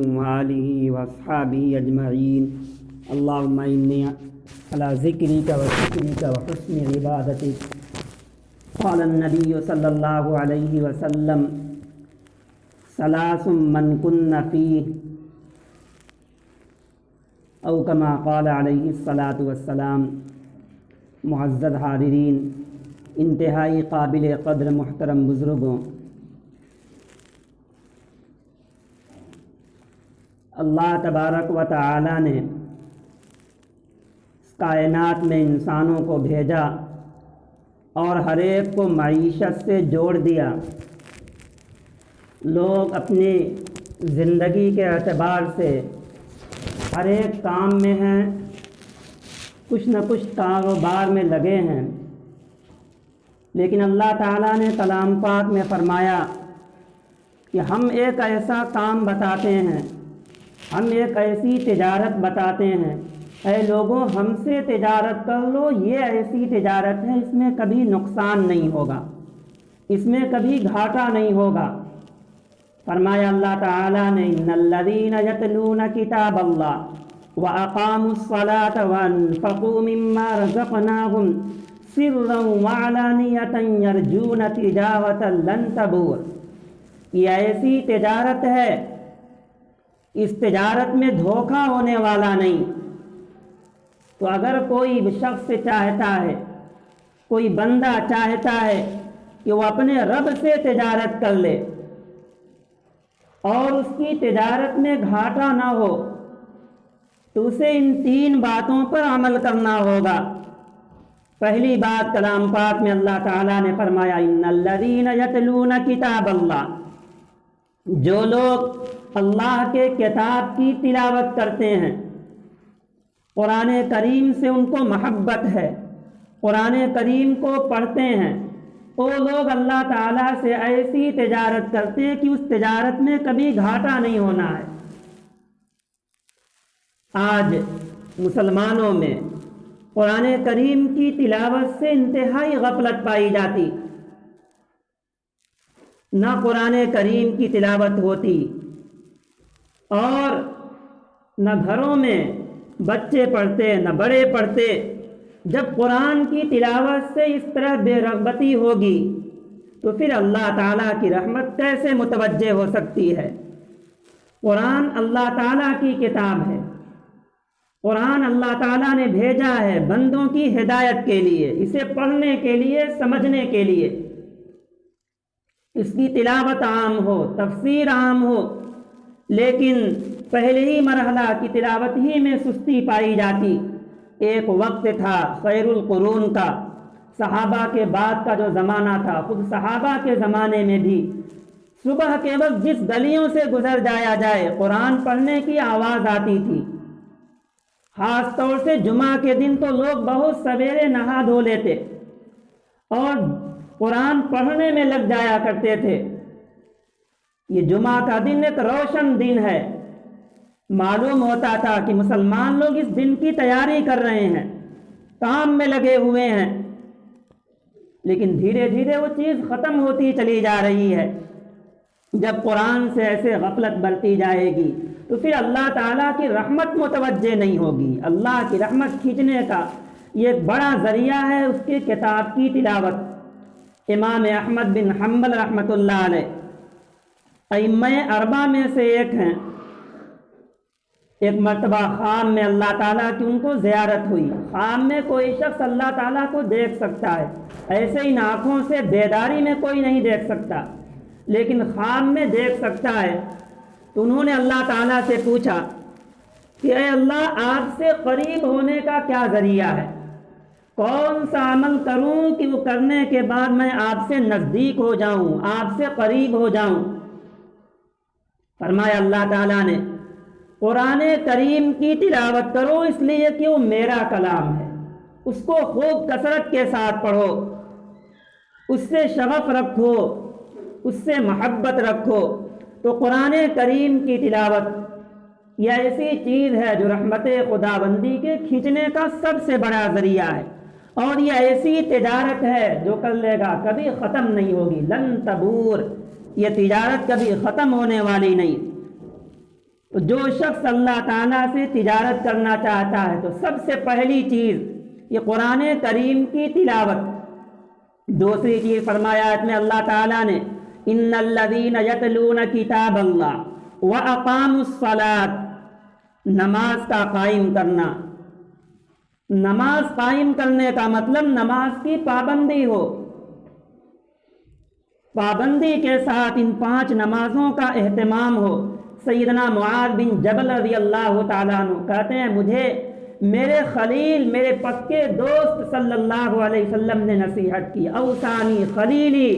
وآلہ واصحابہ اجمعین۔ اللہم انی علی ذکرک و شکرک و حسن عبادتک۔ قال النبی صلی اللہ علیہ وسلم ثلاث من کن فیہ او کما قال علیہ الصلاۃ والسلام۔ معزز حاضرین، انتہائی قابل قدر محترم بزرگوں، اللہ تبارک و تعالی نے کائنات میں انسانوں کو بھیجا اور ہر ایک کو معیشت سے جوڑ دیا۔ لوگ اپنی زندگی کے اعتبار سے ہر ایک کام میں ہیں، کچھ نہ کچھ کاروبار میں لگے ہیں، لیکن اللہ تعالیٰ نے کلام پاک میں فرمایا کہ ہم ایک ایسا کام بتاتے ہیں، ہم ایک ایسی تجارت بتاتے ہیں، اے لوگوں ہم سے تجارت کر لو، یہ ایسی تجارت ہے اس میں کبھی نقصان نہیں ہوگا، اس میں کبھی گھاٹا نہیں ہوگا۔ فرمایا اللہ تعالیٰ نے ان الذین یتلون کتاب اللہ واقاموا الصلاة وانفقوا مما رزقناہم سرا وعلانیۃ یرجون تجارۃ لن تبور۔ یہ ایسی تجارت ہے، اس تجارت میں دھوکہ ہونے والا نہیں۔ تو اگر کوئی شخص چاہتا ہے، کوئی بندہ چاہتا ہے کہ وہ اپنے رب سے تجارت کر لے اور اس کی تجارت میں گھاٹا نہ ہو، تو اسے ان تین باتوں پر عمل کرنا ہوگا۔ پہلی بات کلام پاک میں اللہ تعالیٰ نے فرمایا ان الذین یتلون کتاب اللہ، جو لوگ اللہ کے کتاب کی تلاوت کرتے ہیں، قرآن کریم سے ان کو محبت ہے، قرآن کریم کو پڑھتے ہیں، وہ لوگ اللہ تعالیٰ سے ایسی تجارت کرتے ہیں کہ اس تجارت میں کبھی گھاٹا نہیں ہونا ہے۔ آج مسلمانوں میں قرآن کریم کی تلاوت سے انتہائی غفلت پائی جاتی، نہ قرآن کریم کی تلاوت ہوتی اور نہ گھروں میں بچے پڑھتے نہ بڑے پڑھتے۔ جب قرآن کی تلاوت سے اس طرح بے رغبتی ہوگی تو پھر اللہ تعالیٰ کی رحمت کیسے متوجہ ہو سکتی ہے؟ قرآن اللہ تعالیٰ کی کتاب ہے، قرآن اللہ تعالیٰ نے بھیجا ہے بندوں کی ہدایت کے لیے، اسے پڑھنے کے لیے، سمجھنے کے لیے۔ اس کی تلاوت عام ہو، تفسیر عام ہو، لیکن پہلے ہی مرحلہ کی تلاوت ہی میں سستی پائی جاتی۔ ایک وقت تھا خیر القرون کا، صحابہ کے بعد کا جو زمانہ تھا، خود صحابہ کے زمانے میں بھی صبح کے وقت جس گلیوں سے گزر جایا جائے قرآن پڑھنے کی آواز آتی تھی۔ خاص طور سے جمعہ کے دن تو لوگ بہت سویرے نہا دھو لیتے اور قرآن پڑھنے میں لگ جایا کرتے تھے۔ یہ جمعہ کا دن ایک روشن دن ہے، معلوم ہوتا تھا کہ مسلمان لوگ اس دن کی تیاری کر رہے ہیں، کام میں لگے ہوئے ہیں، لیکن دھیرے دھیرے وہ چیز ختم ہوتی چلی جا رہی ہے۔ جب قرآن سے ایسے غفلت برتی جائے گی تو پھر اللہ تعالیٰ کی رحمت متوجہ نہیں ہوگی۔ اللہ کی رحمت کھینچنے کا یہ ایک بڑا ذریعہ ہے اس کی کتاب کی تلاوت۔ امام احمد بن حنبل رحمۃ اللہ علیہ ائمہ اربعہ میں سے ایک ہیں۔ ایک مرتبہ خام میں اللہ تعالیٰ کی ان کو زیارت ہوئی۔ خام میں کوئی شخص اللہ تعالیٰ کو دیکھ سکتا ہے، ایسے ہی آنکھوں سے بیداری میں کوئی نہیں دیکھ سکتا، لیکن خام میں دیکھ سکتا ہے۔ تو انہوں نے اللہ تعالیٰ سے پوچھا کہ اے اللہ، آپ سے قریب ہونے کا کیا ذریعہ ہے؟ کون سا عمل کروں کہ وہ کرنے کے بعد میں آپ سے نزدیک ہو جاؤں، آپ سے قریب ہو جاؤں؟ فرمایا اللہ تعالیٰ نے قرآن کریم کی تلاوت کرو، اس لیے کہ وہ میرا کلام ہے، اس کو خوب کثرت کے ساتھ پڑھو، اس سے شغف رکھو، اس سے محبت رکھو۔ تو قرآن کریم کی تلاوت یہ ایسی چیز ہے جو رحمت خداوندی کے کھینچنے کا سب سے بڑا ذریعہ ہے، اور یہ ایسی تجارت ہے جو کر لے گا کبھی ختم نہیں ہوگی، لن تبور، یہ تجارت کبھی ختم ہونے والی نہیں۔ جو شخص اللہ تعالیٰ سے تجارت کرنا چاہتا ہے تو سب سے پہلی چیز یہ قرآن کریم کی تلاوت. دوسری چیز فرمایا آیت میں اللہ تعالیٰ نے ان الذین یتلون کتاب اللہ واقاموا الصلاۃ، نماز کا قائم کرنا. نماز قائم کرنے کا مطلب نماز کی پابندی ہو. پابندی کے ساتھ ان 5 نمازوں کا اہتمام ہو. سیدنا معاذ بن جبل رضی اللہ تعالیٰ عنہ کہتے ہیں مجھے میرے خلیل، میرے پکے دوست صلی اللہ علیہ وسلم نے نصیحت کی. اوصانی خلیلی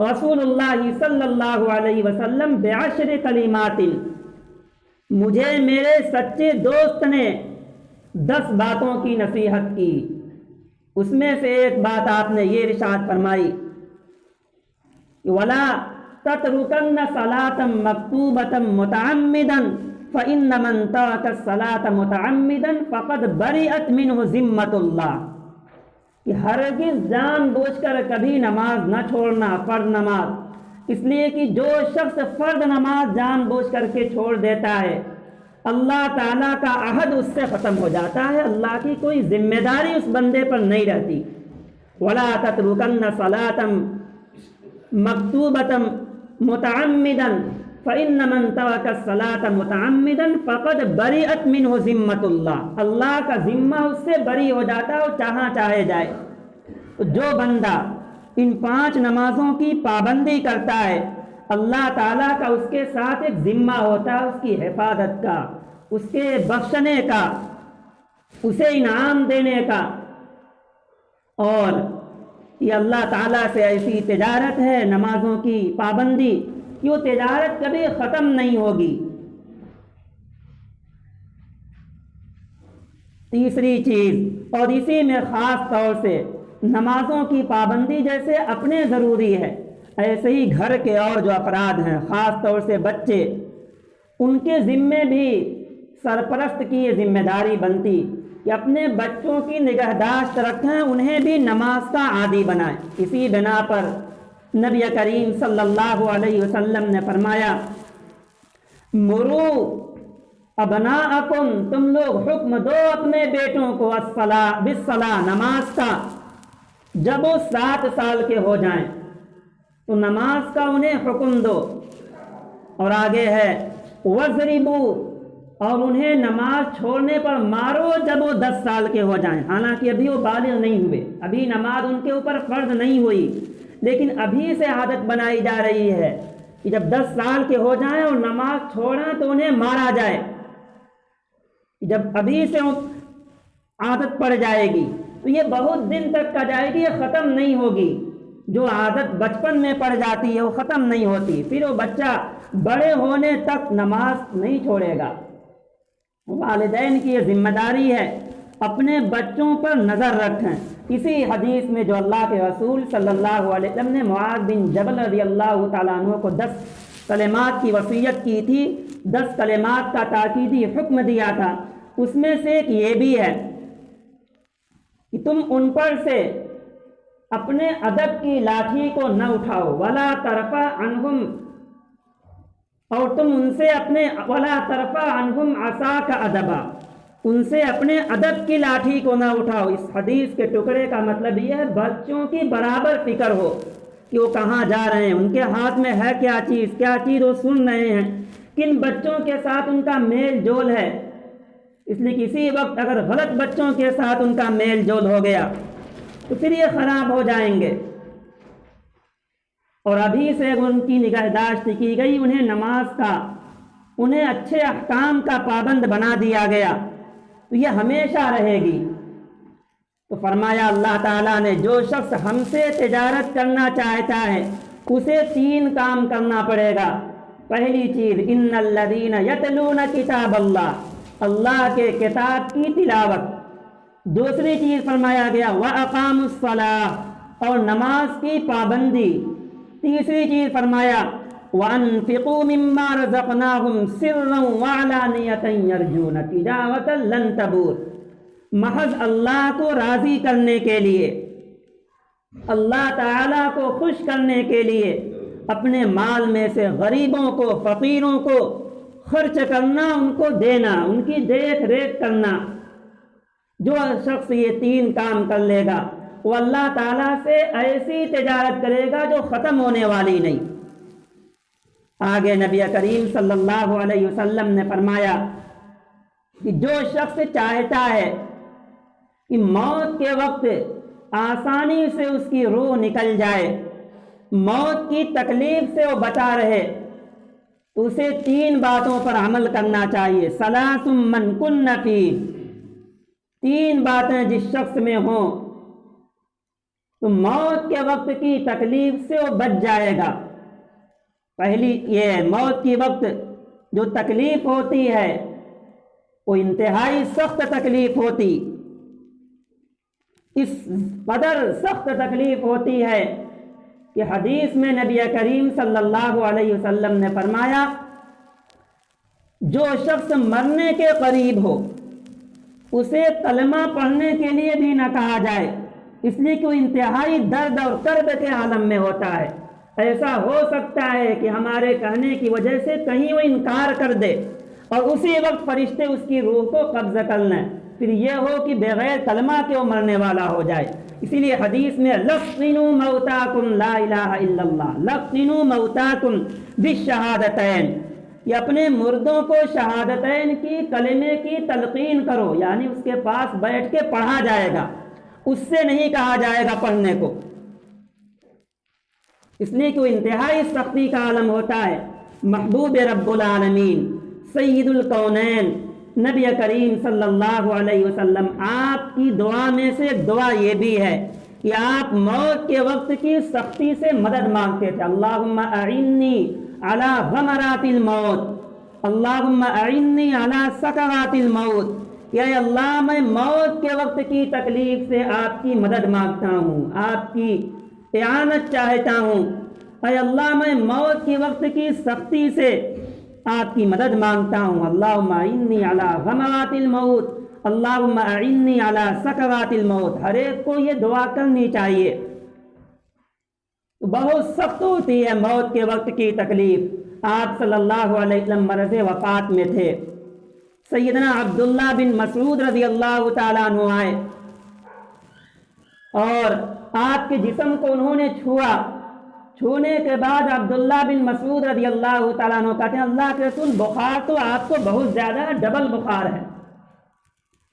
رسول اللہ صلی اللہ علیہ وسلم بعشر کلمات، مجھے میرے سچے دوست نے 10 باتوں کی نصیحت کی. اس میں سے ایک بات آپ نے یہ ارشاد فرمائی وَلَا تَتْرُكَنَّ صَلَاةً مَكْتُوبَةً مُتَعَمِّدًا فَإِنَّ مَنْ تَرَكَ الصَّلَاةَ مُتَعَمِّدًا فَقَدْ بَرِئَتْ مِنْهُ ذِمَّةُ اللَّهِ، کہ ہرگز جان بوجھ کر کبھی نماز نہ چھوڑنا، فرض نماز. اس لیے کہ جو شخص فرض نماز جان بوجھ کر کے چھوڑ دیتا ہے اللہ تعالیٰ کا عہد اس سے ختم ہو جاتا ہے، اللہ کی کوئی ذمہ داری اس بندے پر نہیں رہتی. وَلَا تَتْرُكَنَّ صَلَاةً مَكْتُوبَةً مُتَعَمِّدًا فَإِنَّ مَنْ تَرَكَ الصَّلَاةَ مُتَعَمِّدًا فَقَدْ بَرِئَتْ مِنْهُ ذِمَّةُ اللَّهِ، اللہ کا ذمہ اس سے بری ہو جاتا ہے اور چاہا چاہے جائے. جو بندہ ان 5 نمازوں کی پابندی کرتا ہے اللہ تعالیٰ کا اس کے ساتھ ایک ذمہ ہوتا ہے، اس کی حفاظت کا، اس کے بخشنے کا، اسے انعام دینے کا. اور یہ اللہ تعالیٰ سے ایسی تجارت ہے نمازوں کی پابندی کہ وہ تجارت کبھی ختم نہیں ہوگی. تیسری چیز، اور اسی میں خاص طور سے نمازوں کی پابندی جیسے اپنے ضروری ہے، ایسے ہی گھر کے اور جو افراد ہیں خاص طور سے بچے، ان کے ذمے بھی سرپرست کی یہ ذمہ داری بنتی کہ اپنے بچوں کی نگہداشت رکھیں، انہیں بھی نماز کا عادی بنائیں. اسی بنا پر نبی کریم صلی اللہ علیہ وسلم نے فرمایا مرو ابناءکم، تم لوگ حکم دو اپنے بیٹوں کو بالصلاۃ، نماز کا، جب وہ 7 سال کے ہو جائیں تو نماز کا انہیں حکم دو. اور آگے ہے وَاضْرِبُوا، اور انہیں نماز چھوڑنے پر مارو جب وہ 10 سال کے ہو جائیں. حالانکہ ابھی وہ بالغ نہیں ہوئے، ابھی نماز ان کے اوپر فرض نہیں ہوئی، لیکن ابھی سے عادت بنائی جا رہی ہے کہ جب 10 سال کے ہو جائیں اور نماز چھوڑیں تو انہیں مارا جائے. جب ابھی سے عادت پڑ جائے گی تو یہ بہت دن تک کا جائے گی، یہ ختم نہیں ہوگی. جو عادت بچپن میں پڑ جاتی ہے وہ ختم نہیں ہوتی، پھر وہ بچہ بڑے ہونے تک نماز نہیں چھوڑے گا. والدین کی یہ ذمہ داری ہے اپنے بچوں پر نظر رکھیں. اسی حدیث میں جو اللہ کے رسول صلی اللہ علیہ وسلم نے معاذ بن جبل رضی اللہ تعالیٰ عنہ کو 10 کلمات کی وصیت کی تھی، 10 کلمات کا تاکیدی حکم دیا تھا، اس میں سے ایک یہ بھی ہے کہ تم ان پر سے اپنے ادب کی لاٹھی کو نہ اٹھاؤ، ولا ترفع عنہم، اور تم ان سے اپنے ولا ترفع عنہم عصاک ادبا، ان سے اپنے ادب کی لاٹھی کو نہ اٹھاؤ. اس حدیث کے ٹکڑے کا مطلب یہ ہے بچوں کی برابر فکر ہو کہ وہ کہاں جا رہے ہیں، ان کے ہاتھ میں ہے کیا چیز وہ سن رہے ہیں، کن بچوں کے ساتھ ان کا میل جول ہے. اس لیے کسی وقت اگر غلط بچوں کے ساتھ ان کا میل جول ہو گیا تو پھر یہ خراب ہو جائیں گے. اور ابھی سے اگر ان کی نگہداشت کی گئی، انہیں نماز کا، انہیں اچھے احکام کا پابند بنا دیا گیا تو یہ ہمیشہ رہے گی. تو فرمایا اللہ تعالیٰ نے جو شخص ہم سے تجارت کرنا چاہتا ہے اسے 3 کام کرنا پڑے گا. پہلی چیز ان الذین یتلون کتاب اللہ، اللہ کے کتاب کی تلاوت. دوسری چیز فرمایا گیا وَأَقَامُوا الصَّلَاةَ، اور نماز کی پابندی. تیسری چیز فرمایا وَأَنفِقُوا مِمَّا رَزَقْنَاهُمْ سِرًّا وَعَلَانِيَةً يَرْجُونَ تِجَارَةً لَن تَبُورَ، محض اللہ کو راضی کرنے کے لیے، اللہ تعالیٰ کو خوش کرنے کے لیے اپنے مال میں سے غریبوں کو، فقیروں کو خرچ کرنا، ان کو دینا، ان کی دیکھ ریکھ کرنا۔ جو شخص یہ 3 کام کر لے گا وہ اللہ تعالیٰ سے ایسی تجارت کرے گا جو ختم ہونے والی نہیں۔ آگے نبی کریم صلی اللہ علیہ وسلم نے فرمایا کہ جو شخص چاہتا ہے کہ موت کے وقت آسانی سے اس کی روح نکل جائے، موت کی تکلیف سے وہ بچا رہے، تو اسے 3 باتوں پر عمل کرنا چاہیے۔ ثلاث من کن فیہ، 3 باتیں جس شخص میں ہوں تو موت کے وقت کی تکلیف سے وہ بچ جائے گا۔ پہلی یہ موت کی وقت جو تکلیف ہوتی ہے وہ انتہائی سخت تکلیف ہوتی، اس قدر سخت تکلیف ہوتی ہے کہ حدیث میں نبی کریم صلی اللہ علیہ وسلم نے فرمایا جو شخص مرنے کے قریب ہو اسے کلمہ پڑھنے کے لیے بھی نہ کہا جائے، اس لیے کہ وہ انتہائی درد اور کرب کے عالم میں ہوتا ہے۔ ایسا ہو سکتا ہے کہ ہمارے کہنے کی وجہ سے کہیں وہ انکار کر دے اور اسی وقت فرشتے اس کی روح کو قبض کر لیں، پھر یہ ہو کہ بغیر کلمہ کے وہ مرنے والا ہو جائے۔ اسی لیے حدیث میں لقنوا موتاکم لا الہ الا اللہ، لقنوا موتاکم بالشہادتین، کہ اپنے مردوں کو شہادتین کی کلمے کی تلقین کرو، یعنی اس کے پاس بیٹھ کے پڑھا جائے گا، اس سے نہیں کہا جائے گا پڑھنے کو، اس لیے کہ وہ انتہائی سختی کا عالم ہوتا ہے۔ محبوب رب العالمین سید الکونین نبی کریم صلی اللہ علیہ وسلم، آپ کی دعا میں سے ایک دعا یہ بھی ہے کہ آپ موت کے وقت کی سختی سے مدد مانگتے تھے۔ اللہم اعنی علی غمرات الموت، اللہم اعنی علی سکرات الموت، یا اللہ میں موت کے وقت کی تکلیف سے آپ کی مدد مانگتا ہوں، آپ کی اعانت چاہتا ہوں۔ اے اللہ میں موت کے وقت کی سختی سے آپ کی مدد مانگتا ہوں۔ اللہم اعنی علی غمرات الموت، اللہم اعنی علی سکرات الموت۔ ہر ایک کو یہ دعا کرنی چاہیے۔ بہت سخت ہوتی ہے موت کے وقت کی تکلیف۔ آپ صلی اللہ علیہ وسلم مرض وفات میں تھے، سیدنا عبداللہ بن مسعود رضی اللہ تعالیٰ عنہ آئے اور آپ کے جسم کو انہوں نے چھوا، چھونے کے بعد عبداللہ بن مسعود رضی اللہ تعالیٰ عنہ کہتے ہیں اللہ کے رسول بخار تو آپ کو بہت زیادہ ہے، ڈبل بخار ہے۔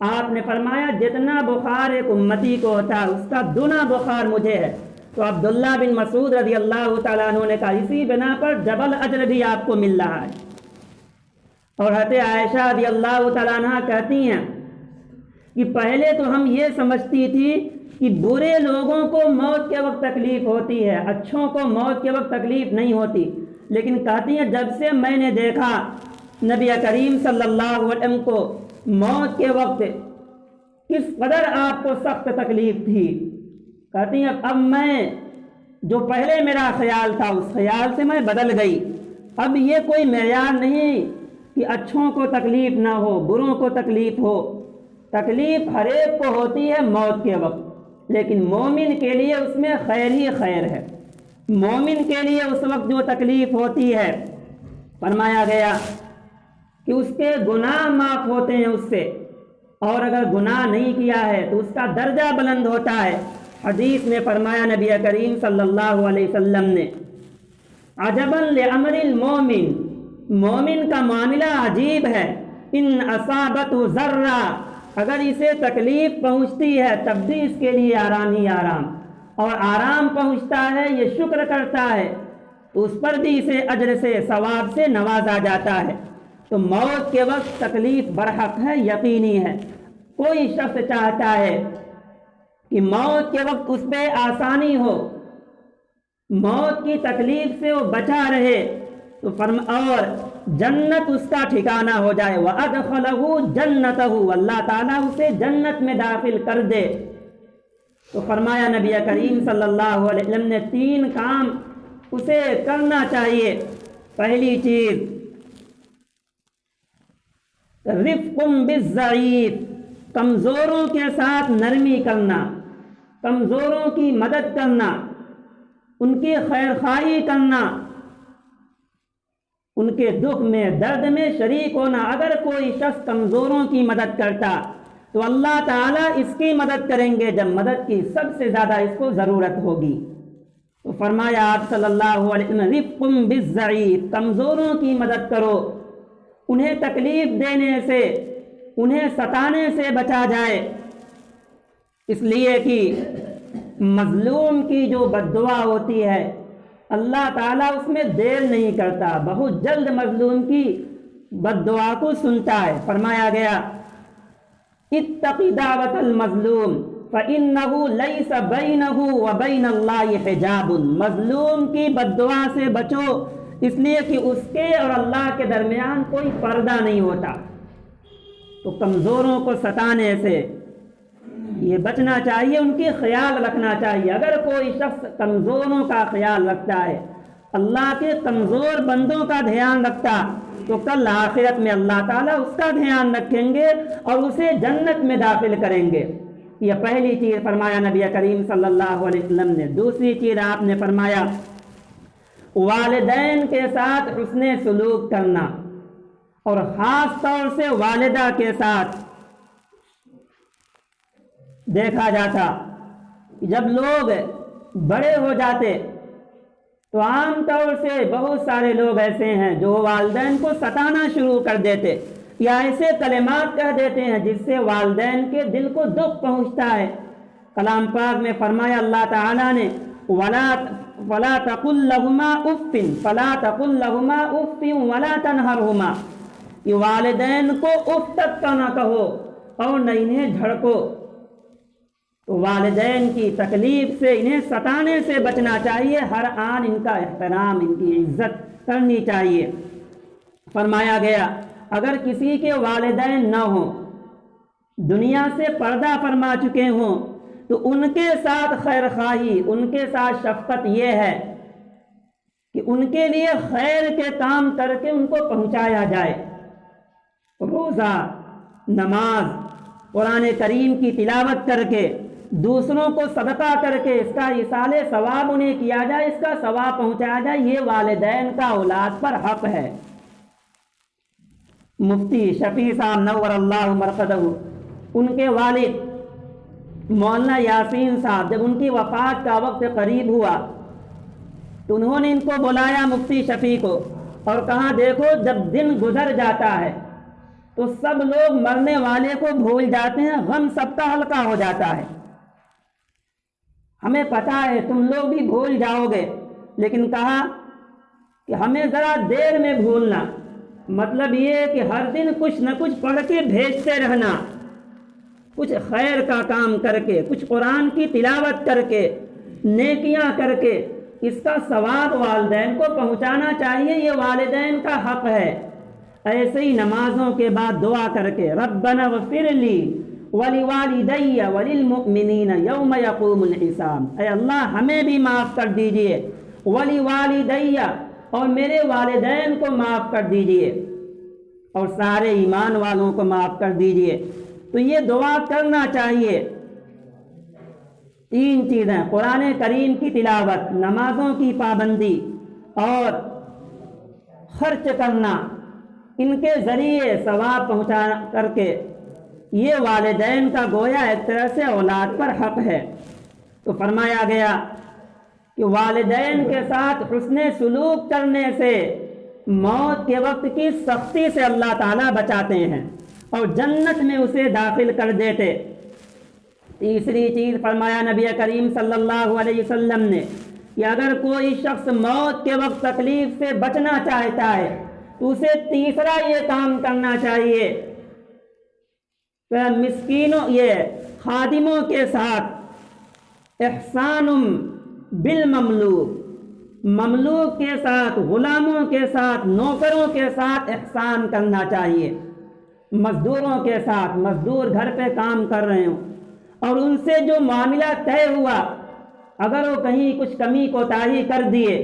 آپ نے فرمایا جتنا بخار ایک امتی کو ہوتا ہے اس کا دونا بخار مجھے ہے۔ تو عبداللہ بن مسعود رضی اللہ تعالیٰ عنہ نے کہا اسی بنا پر ڈبل اجر بھی آپ کو مل رہا ہے۔ اور حضرت عائشہ رضی اللہ تعالیٰ عنہ کہتی ہیں کہ پہلے تو ہم یہ سمجھتی تھی کہ برے لوگوں کو موت کے وقت تکلیف ہوتی ہے، اچھوں کو موت کے وقت تکلیف نہیں ہوتی، لیکن کہتی ہیں جب سے میں نے دیکھا نبی کریم صلی اللہ علیہ وسلم کو موت کے وقت کس قدر آپ کو سخت تکلیف تھی، کہتی ہیں اب میں جو پہلے میرا خیال تھا اس خیال سے میں بدل گئی۔ اب یہ کوئی معیار نہیں کہ اچھوں کو تکلیف نہ ہو، بروں کو تکلیف ہو، تکلیف ہر ایک کو ہوتی ہے موت کے وقت، لیکن مومن کے لیے اس میں خیر ہی خیر ہے۔ مومن کے لیے اس وقت جو تکلیف ہوتی ہے فرمایا گیا کہ اس کے گناہ معاف ہوتے ہیں اس سے، اور اگر گناہ نہیں کیا ہے تو اس کا درجہ بلند ہوتا ہے۔ حدیث میں فرمایا نبی کریم صلی اللہ علیہ وسلم نے عجبا لامر المومن، مومن کا معاملہ عجیب ہے، ان اصابت ذرہ، اگر اسے تکلیف پہنچتی ہے تب بھی اس کے لیے آرام ہی آرام، اور آرام پہنچتا ہے یہ شکر کرتا ہے تو اس پر بھی اسے اجر سے ثواب سے نوازا جاتا ہے۔ تو موت کے وقت تکلیف برحق ہے، یقینی ہے۔ کوئی شخص چاہتا ہے کہ موت کے وقت اس پہ آسانی ہو، موت کی تکلیف سے وہ بچا رہے تو اور جنت اس کا ٹھکانہ ہو جائے، وَأَدْخَلَهُ جَنَّتَهُ، اللہ تعالیٰ اسے جنت میں داخل کر دے۔ تو فرمایا نبی کریم صلی اللہ علیہ وسلم نے 3 کام اسے کرنا چاہیے۔ پہلی چیز رفق بالضعیف، کمزوروں کے ساتھ نرمی کرنا، کمزوروں کی مدد کرنا، ان کی خیر خواہی کرنا۔ ان کے دکھ میں درد میں شریک ہونا۔ اگر کوئی شخص کمزوروں کی مدد کرتا تو اللہ تعالیٰ اس کی مدد کریں گے جب مدد کی سب سے زیادہ اس کو ضرورت ہوگی۔ تو فرمایا آپ صلی اللہ علیہ وسلم رفقم بالضعیف، کمزوروں کی مدد کرو، انہیں تکلیف دینے سے انہیں ستانے سے بچا جائے، اس لیے کہ مظلوم کی جو بد دعا ہوتی ہے اللہ تعالیٰ اس میں دیر نہیں کرتا، بہت جلد مظلوم کی بد دعا کو سنتا ہے۔ فرمایا گیا اتق دعوت المظلوم فإنه ليس بينه وبين الله حجاب، مظلوم کی بد دعا سے بچو اس لیے کہ اس کے اور اللہ کے درمیان کوئی پردہ نہیں ہوتا۔ تو کمزوروں کو ستانے سے یہ بچنا چاہیے، ان کی خیال رکھنا چاہیے۔ اگر کوئی شخص کمزوروں کا خیال رکھتا ہے، اللہ کے کمزور بندوں کا دھیان رکھتا، تو کل آخرت میں اللہ تعالیٰ اس کا دھیان رکھیں گے اور اسے جنت میں داخل کریں گے۔ یہ پہلی چیز فرمایا نبی کریم صلی اللہ علیہ وسلم نے۔ دوسری چیز آپ نے فرمایا والدین کے ساتھ حسن سلوک کرنا، اور خاص طور سے والدہ کے ساتھ۔ دیکھا جاتا جب لوگ بڑے ہو جاتے تو عام طور سے بہت سارے لوگ ایسے ہیں جو والدین کو ستانا شروع کر دیتے یا ایسے کلمات کہہ دیتے ہیں جس سے والدین کے دل کو دکھ پہنچتا ہے۔ کلام پاک میں فرمایا اللہ تعالیٰ نے وَلَا تَقُلْ لَهُمَا أُفٍّ فَلَا تَقُلْ لَهُمَا أُفٍّ وَلَا تَنْهَرْهُمَا، یہ والدین کو اف تک کا نہ کہو اور نہ انہیں جھڑکو۔ تو والدین کی تکلیف سے انہیں ستانے سے بچنا چاہیے، ہر آن ان کا احترام ان کی عزت کرنی چاہیے۔ فرمایا گیا اگر کسی کے والدین نہ ہوں، دنیا سے پردہ فرما چکے ہوں، تو ان کے ساتھ خیر خواہی، ان کے ساتھ شفقت یہ ہے کہ ان کے لیے خیر کے کام کر کے ان کو پہنچایا جائے۔ روزہ، نماز، قرآن کریم کی تلاوت کر کے، دوسروں کو صدقہ کر کے اس کا ایصال ثواب انہیں کیا جائے، اس کا ثواب پہنچایا جائے، یہ والدین کا اولاد پر حق ہے۔ مفتی شفیع صاحب نور اللہ مرقدہ، ان کے والد مولانا یاسین صاحب جب ان کی وفات کا وقت قریب ہوا تو انہوں نے ان کو بلایا مفتی شفیع کو اور کہا دیکھو جب دن گزر جاتا ہے تو سب لوگ مرنے والے کو بھول جاتے ہیں، غم سب کا ہلکا ہو جاتا ہے، ہمیں پتہ ہے تم لوگ بھی بھول جاؤ گے، لیکن کہا کہ ہمیں ذرا دیر میں بھولنا، مطلب یہ کہ ہر دن کچھ نہ کچھ پڑھ کے بھیجتے رہنا، کچھ خیر کا کام کر کے، کچھ قرآن کی تلاوت کر کے، نیکیاں کر کے، اس کا ثواب والدین کو پہنچانا چاہیے، یہ والدین کا حق ہے۔ ایسے ہی نمازوں کے بعد دعا کر کے ربنا اغفر لی ولوالدی وللمؤمنین یوم یقوم الحساب، اے اللہ ہمیں بھی معاف کر دیجئے، ولوالدی اور میرے والدین کو معاف کر دیجئے، اور سارے ایمان والوں کو معاف کر دیجئے۔ تو یہ دعا کرنا چاہیے۔ تین چیزیں، قرآن کریم کی تلاوت، نمازوں کی پابندی اور خرچ کرنا، ان کے ذریعے ثواب پہنچا کر کے یہ والدین کا گویا ایک طرح سے اولاد پر حق ہے۔ تو فرمایا گیا کہ والدین کے ساتھ حسن سلوک کرنے سے موت کے وقت کی سختی سے اللہ تعالیٰ بچاتے ہیں اور جنت میں اسے داخل کر دیتے۔ تیسری چیز فرمایا نبی کریم صلی اللہ علیہ وسلم نے کہ اگر کوئی شخص موت کے وقت تکلیف سے بچنا چاہتا ہے تو اسے تیسرا یہ کام کرنا چاہیے کہ مسکینوں، یہ خادموں کے ساتھ احسان بالمملوک، مملوک کے ساتھ، غلاموں کے ساتھ، نوکروں کے ساتھ احسان کرنا چاہیے، مزدوروں کے ساتھ، مزدور گھر پہ کام کر رہے ہوں اور ان سے جو معاملہ طے ہوا، اگر وہ کہیں کچھ کمی کوتاہی کر دیے،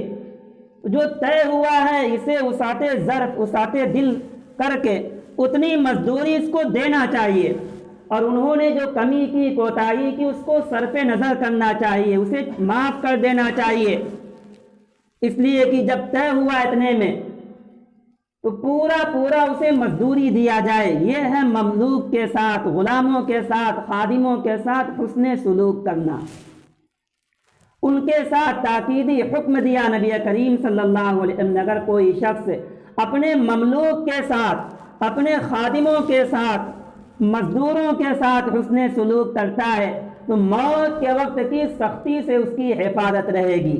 جو طے ہوا ہے اسے وسعت ظرف، وسعت دل کر کے اتنی مزدوری اس کو دینا چاہیے، اور انہوں نے جو کمی کی، کوتاہی کی، اس کو صرف نظر کرنا چاہیے، اسے معاف کر دینا چاہیے، اس لیے کہ جب طے ہوا اتنے میں تو پورا اسے مزدوری دیا جائے۔ یہ ہے مملوک کے ساتھ، غلاموں کے ساتھ، خادموں کے ساتھ حسن سلوک کرنا۔ ان کے ساتھ تاکیدی حکم دیا نبی کریم صلی اللہ علیہ وسلم نے، اگر کوئی شخص اپنے مملوک کے ساتھ، اپنے خادموں کے ساتھ، مزدوروں کے ساتھ حسن سلوک کرتا ہے تو موت کے وقت کی سختی سے اس کی حفاظت رہے گی،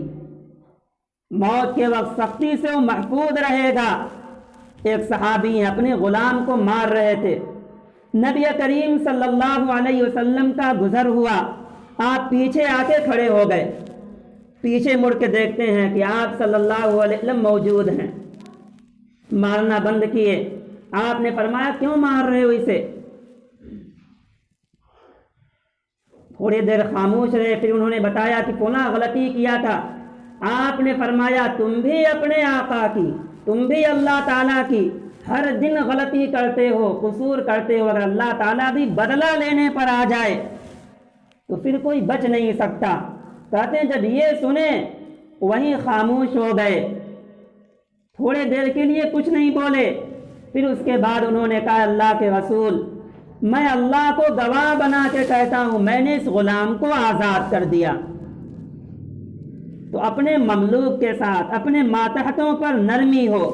موت کے وقت سختی سے وہ محفوظ رہے گا۔ ایک صحابی اپنے غلام کو مار رہے تھے، نبی کریم صلی اللہ علیہ وسلم کا گزر ہوا، آپ پیچھے آ کے کھڑے ہو گئے، پیچھے مڑ کے دیکھتے ہیں کہ آپ صلی اللہ علیہ وسلم موجود ہیں، مارنا بند کیے۔ آپ نے فرمایا کیوں مار رہے ہو اسے؟ تھوڑی دیر خاموش رہے، پھر انہوں نے بتایا کہ فلاں غلطی کیا تھا۔ آپ نے فرمایا تم بھی اپنے آقا کی، تم بھی اللہ تعالیٰ کی ہر دن غلطی کرتے ہو، قصور کرتے ہو، اگر اللہ تعالیٰ بھی بدلہ لینے پر آ جائے تو پھر کوئی بچ نہیں سکتا۔ کہتے ہیں جب یہ سنے وہیں خاموش ہو گئے، تھوڑے دیر کے لیے کچھ نہیں بولے، پھر اس کے بعد انہوں نے کہا اللہ کے رسول، میں اللہ کو گواہ بنا کے کہتا ہوں میں نے اس غلام کو آزاد کر دیا۔ تو اپنے مملوک کے ساتھ، اپنے ماتحتوں پر نرمی ہو۔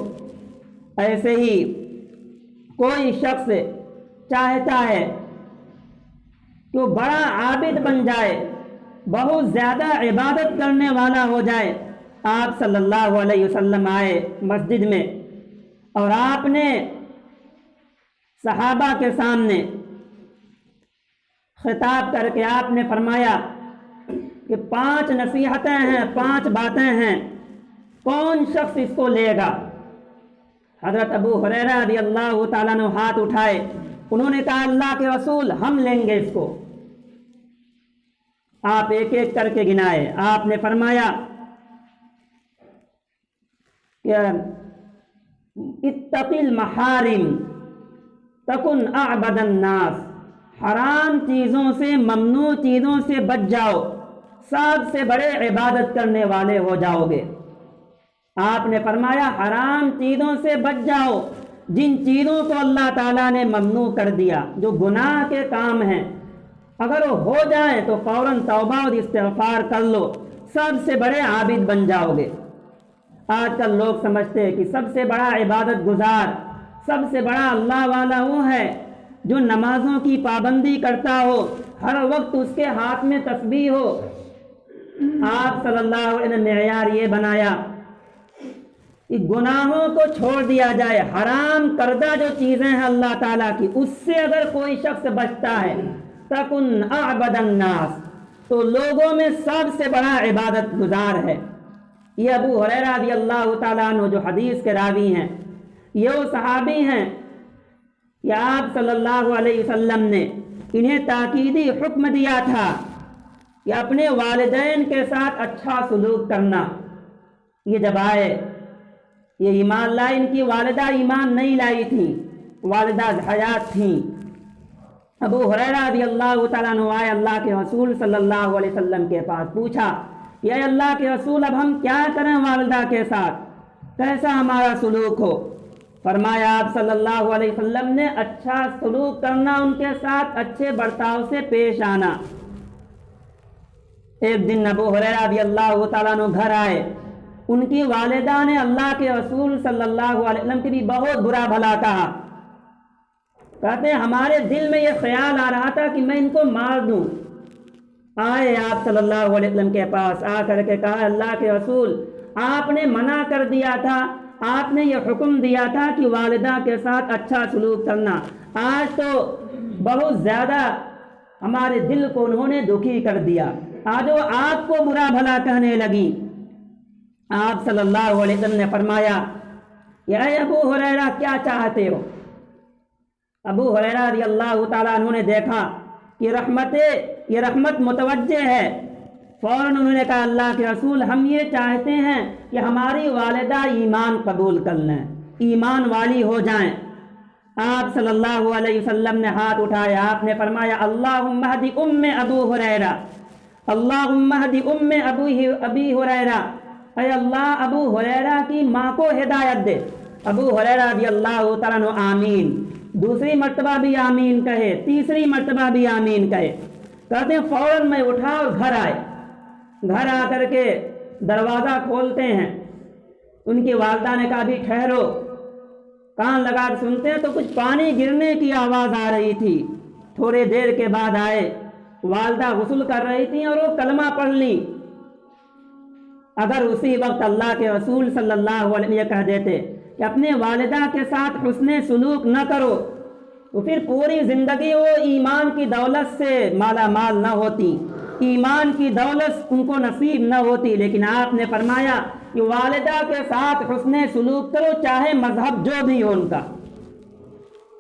ایسے ہی کوئی شخص چاہتا ہے کہ وہ بڑا عابد بن جائے، بہت زیادہ عبادت کرنے والا ہو جائے۔ آپ صلی اللہ علیہ وسلم آئے مسجد میں اور آپ نے صحابہ کے سامنے خطاب کر کے آپ نے فرمایا کہ 5 نصیحتیں ہیں، 5 باتیں ہیں، کون شخص اس کو لے گا؟ حضرت ابو ہریرہ رضی اللہ تعالیٰ نے ہاتھ اٹھائے، انہوں نے کہا اللہ کے رسول ہم لیں گے اس کو۔ آپ ایک ایک کر کے گنائے، آپ نے فرمایا کہ اتق المحارم تکن اعبد الناس، حرام چیزوں سے، ممنوع چیزوں سے بچ جاؤ، سب سے بڑے عبادت کرنے والے ہو جاؤ گے۔ آپ نے فرمایا حرام چیزوں سے بچ جاؤ، جن چیزوں کو اللہ تعالیٰ نے ممنوع کر دیا، جو گناہ کے کام ہیں، اگر وہ ہو جائیں تو فوراً توبہ اور استغفار کر لو، سب سے بڑے عابد بن جاؤ گے۔ آج کل لوگ سمجھتے ہیں کہ سب سے بڑا عبادت گزار، سب سے بڑا اللہ والا وہ ہے جو نمازوں کی پابندی کرتا ہو، ہر وقت اس کے ہاتھ میں تسبیح ہو۔ آپ صلی اللہ علیہ وسلم نے معیار یہ بنایا کہ گناہوں کو چھوڑ دیا جائے، حرام کردہ جو چیزیں ہیں اللہ تعالیٰ کی، اس سے اگر کوئی شخص بچتا ہے تکن اعبد الناس، تو لوگوں میں سب سے بڑا عبادت گزار ہے۔ یہ ابو ہریرہ رضی اللہ تعالیٰ عنہ جو حدیث کے راوی ہیں، یہ وہ صحابی ہیں کہ آپ صلی اللہ علیہ وسلم نے انہیں تاکیدی حکم دیا تھا کہ اپنے والدین کے ساتھ اچھا سلوک کرنا۔ یہ جب آئے، یہ ایمان لائے، ان کی والدہ ایمان نہیں لائی تھی، والدہ حیات تھیں۔ ابو ہریرہ رضی اللہ تعالیٰ عنہ آئے اللہ کے رسول صلی اللہ علیہ وسلم کے پاس، پوچھا کہ اے اللہ کے رسول اب ہم کیا کریں والدہ کے ساتھ، کیسا ہمارا سلوک ہو؟ فرمایا آپ صلی اللہ علیہ وسلم نے اچھا سلوک کرنا، ان کے ساتھ اچھے برتاؤ سے پیش آنا۔ ایک دن ابو ہریرہ رضی اللہ تعالیٰ عنہ گھر آئے، ان کی والدہ نے اللہ کے رسول صلی اللہ علیہ وسلم کے بھی بہت برا بھلا کہا۔ کہتے ہیں ہمارے دل میں یہ خیال آ رہا تھا کہ میں ان کو مار دوں۔ آئے آپ صلی اللہ علیہ وسلم کے پاس، آ کر کے کہا اللہ کے رسول آپ نے منع کر دیا تھا، آپ نے یہ حکم دیا تھا کہ والدہ کے ساتھ اچھا سلوک کرنا، آج تو بہت زیادہ ہمارے دل کو انہوں نے دکھی کر دیا، آج وہ آپ کو برا بھلا کہنے لگی۔ آپ صلی اللہ علیہ وسلم نے فرمایا اے ابو ہریرہ کیا چاہتے ہو؟ ابو ہریرہ رضی اللہ تعالیٰ عنہ نے دیکھا کہ یہ رحمت متوجہ ہے، فوراً انہوں نے کہا اللہ کے رسول ہم یہ چاہتے ہیں کہ ہماری والدہ ایمان قبول کر لیں، ایمان والی ہو جائیں۔ آپ صلی اللہ علیہ وسلم نے ہاتھ اٹھایا، آپ نے فرمایا اللہم اہدی ام ابو ہریرہ، اللہم اہدی ام ابی ہریرہ، اے اللہ ابو ہریرہ کی ماں کو ہدایت دے۔ ابو ہریرہ رضی اللہ تعالیٰ عنہ آمین، دوسری مرتبہ بھی آمین کہے، تیسری مرتبہ بھی آمین کہے۔ کہتے ہیں فوراً میں اٹھا اور گھر آئے، گھر آ کر کے دروازہ کھولتے ہیں، ان کی والدہ نے کہا بھی ٹھہرو، کان لگا کر سنتے ہیں تو کچھ پانی گرنے کی آواز آ رہی تھی۔ تھوڑے دیر کے بعد آئے، والدہ غسل کر رہی تھیں اور وہ کلمہ پڑھ لیں۔ اگر اسی وقت اللہ کے رسول صلی اللہ علیہ وسلم یہ کہہ دیتے کہ اپنے والدہ کے ساتھ حسن سلوک نہ کرو، تو پھر پوری زندگی وہ ایمان کی دولت سے مالا مال نہ ہوتی، ایمان کی دولت ان کو نصیب نہ ہوتی۔ لیکن آپ نے فرمایا کہ والدہ کے ساتھ حسن سلوک کرو، چاہے مذہب جو بھی ہو ان کا۔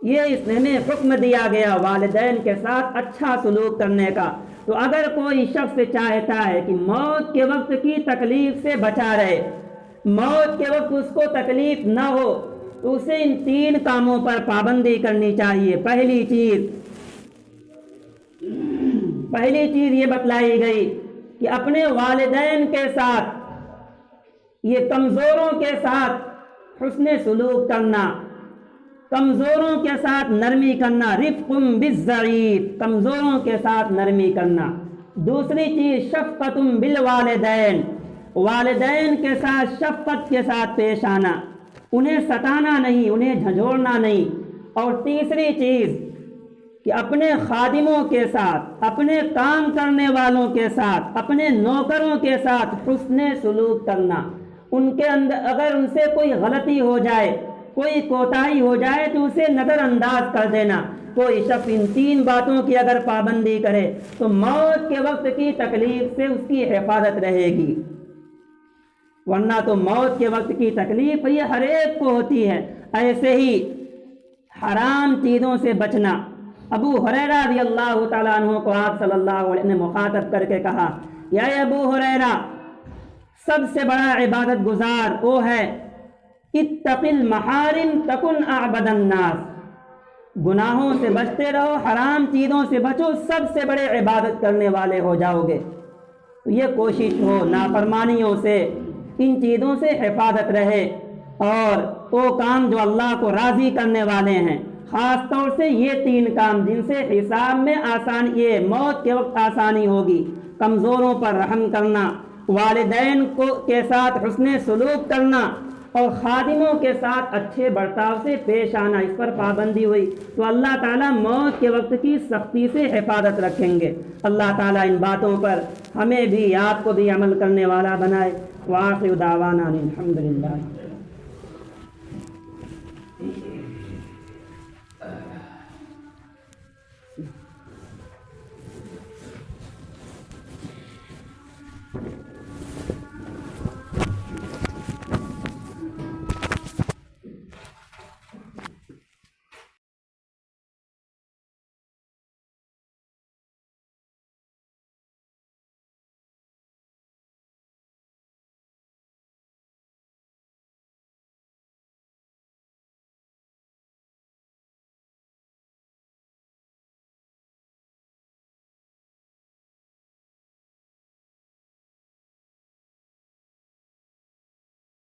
یہ اس نے ہمیں حکم دیا گیا والدین کے ساتھ اچھا سلوک کرنے کا۔ تو اگر کوئی شخص چاہتا ہے کہ موت کے وقت کی تکلیف سے بچا رہے، موت کے وقت اس کو تکلیف نہ ہو، تو اسے ان 3 کاموں پر پابندی کرنی چاہیے۔ پہلی چیز یہ بتلائی گئی کہ اپنے والدین کے ساتھ، یہ کمزوروں کے ساتھ حسن سلوک کرنا، کمزوروں کے ساتھ نرمی کرنا، رفق بالضعیف، کمزوروں کے ساتھ نرمی کرنا۔ دوسری چیز شفقت بالوالدین، والدین کے ساتھ شفقت کے ساتھ پیش آنا، انہیں ستانا نہیں، انہیں جھنجھوڑنا نہیں۔ اور تیسری چیز کہ اپنے خادموں کے ساتھ، اپنے کام کرنے والوں کے ساتھ، اپنے نوکروں کے ساتھ حسن سلوک کرنا۔ ان کے اندر اگر ان سے کوئی غلطی ہو جائے، کوئی کوتاہی ہو جائے تو اسے نظر انداز کر دینا۔ کوئی شخص ان 3 باتوں کی اگر پابندی کرے تو موت کے وقت کی تکلیف سے اس کی حفاظت رہے گی، ورنہ تو موت کے وقت کی تکلیف یہ ہر ایک کو ہوتی ہے۔ ایسے ہی حرام چیزوں سے بچنا۔ ابو ہریرہ رضی اللہ تعالیٰ عنہ کو آپ صلی اللہ علیہ وسلم نے مخاطب کر کے کہا، یا ابو ہریرہ، سب سے بڑا عبادت گزار وہ ہے اتق المحارم تکن اعبد الناس، گناہوں سے بچتے رہو، حرام چیزوں سے بچو، سب سے بڑے عبادت کرنے والے ہو جاؤ گے۔ تو یہ کوشش ہو نافرمانیوں سے، ان چیزوں سے حفاظت رہے، اور وہ کام جو اللہ کو راضی کرنے والے ہیں، خاص طور سے یہ 3 کام جن سے حساب میں آسانی، یہ موت کے وقت آسانی ہوگی۔ کمزوروں پر رحم کرنا، والدین کے ساتھ حسن سلوک کرنا، اور خادموں کے ساتھ اچھے برتاؤ سے پیش آنا، اس پر پابندی ہوئی تو اللہ تعالیٰ موت کے وقت کی سختی سے حفاظت رکھیں گے۔ اللہ تعالیٰ ان باتوں پر ہمیں بھی، آپ کو بھی عمل کرنے والا بنائے۔ وآخر دعوانا الحمدللہ۔